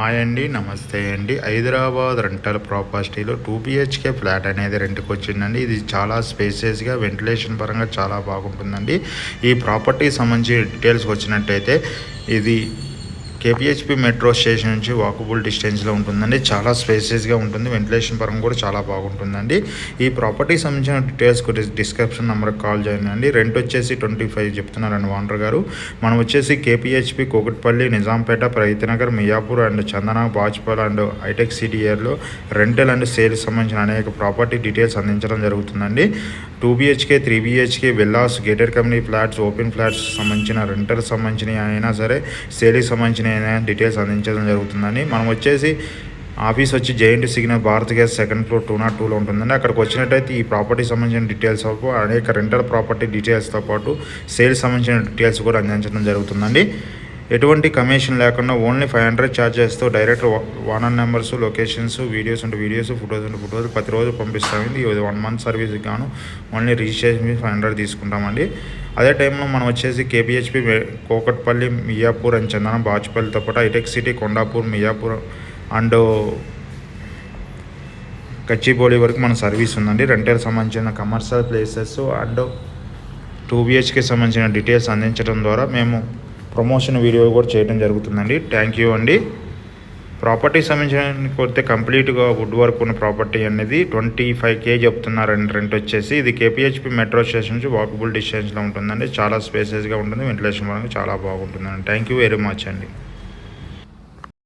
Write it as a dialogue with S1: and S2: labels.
S1: Hi అండి. నమస్తే అండి. హైదరాబాద్ రెంటల్ ప్రాపర్టీలో 2 బిహెచ్కే ఫ్లాట్ అనేది రెంట్కి వచ్చిందండి. ఇది చాలా స్పేసియస్గా వెంటిలేషన్ పరంగా చాలా బాగుంటుందండి. ఈ ప్రాపర్టీకి సంబంధించి డీటెయిల్స్కి వచ్చినట్టయితే ఇది కేపీహెచ్పి మెట్రో స్టేషన్ నుంచి వాకబుల్ డిస్టెన్స్లో ఉంటుందండి. చాలా స్పేసియస్గా ఉంటుంది. వెంటిలేషన్ పరంగా కూడా చాలా బాగుంటుందండి. ఈ ప్రాపర్టీకి సంబంధించిన డీటెయిల్స్ డిస్క్రిప్షన్ నెంబర్కి కాల్ చేయండి. రెంట్ వచ్చేసి 25 చెప్తున్నారండి ఓనర్ గారు. మనం వచ్చేసి కేపీహెచ్పి కూకట్పల్లి, నిజాంపేట, ప్రైతనగర్, మియాపూర్ అండ్ చందన, బాజ్పల్ అండ్ హైటెక్ సిటీ ఏరియాలో రెంటల్ అండ్ సేల్కి సంబంధించిన అనేక ప్రాపర్టీ డీటెయిల్స్ అందించడం జరుగుతుందండి. 2 BHK, 3 BHK, villas, gated community flats, open flats సంబంధించిన రెంటల్ సంబంధించినవి అయినా సరే, సేల్కి సంబంధించిన డీటెయిల్స్ అందించడం జరుగుతుందని. మనం వచ్చేసి ఆఫీస్ వచ్చి JNT signal Bharat gas second floor 202లో ఉంటుందండి. అక్కడికి వచ్చినట్టయితే ఈ ప్రాపర్టీ సంబంధించిన డీటెయిల్స్ అనేక రెంటల్ ప్రాపర్టీ డీటెయిల్స్తో పాటు సేల్స్ సంబంధించిన డీటెయిల్స్ కూడా అందించడం జరుగుతుందండి. ఎటువంటి కమిషన్ లేకుండా ఓన్లీ 500 ఛార్జెస్తో direct owner numbers, locations, videos ఉంటే వీడియోస్, ఫొటోస్ ఉంటే ఫొటోస్ ప్రతిరోజు పంపిస్తామండి. ఇది 1 మంత్ సర్వీస్కి గాను ఓన్లీ రిజిస్ట్రేషన్ 500 తీసుకుంటామండి. అదే టైంలో మనం వచ్చేసి కేపీహెచ్పి కూకట్పల్లి, మియాపూర్ అండ్ చందన, బాజ్పల్లితో పాటు హైటెక్ సిటీ, కొండాపూర్, మియాపూర్ అండ్ కచ్చిబౌలి వరకు మన సర్వీస్ ఉందండి. రెంటల్ సంబంధించిన కమర్షియల్ ప్లేసెస్ అండ్ 2 బిహెచ్కే సంబంధించిన డీటెయిల్స్ అందించడం ద్వారా మేము ప్రమోషన్ వీడియో కూడా చేయడం జరుగుతుందండి. థ్యాంక్ యూ అండి. ప్రాపర్టీ సంబంధించిన కొడితే కంప్లీట్గా వుడ్ వర్క్ ఉన్న ప్రాపర్టీ అనేది 25K చెప్తున్నారండి రెంట్ వచ్చేసి. ఇది కేపీహెచ్పి మెట్రో స్టేషన్ నుంచి వాకబుల్ డిస్టెన్స్లో ఉంటుందండి. చాలా స్పేసెస్గా ఉంటుంది. వెంటిలేషన్ పరంగా చాలా బాగుంటుందండి. థ్యాంక్ యూ వెరీ మచ్ అండి.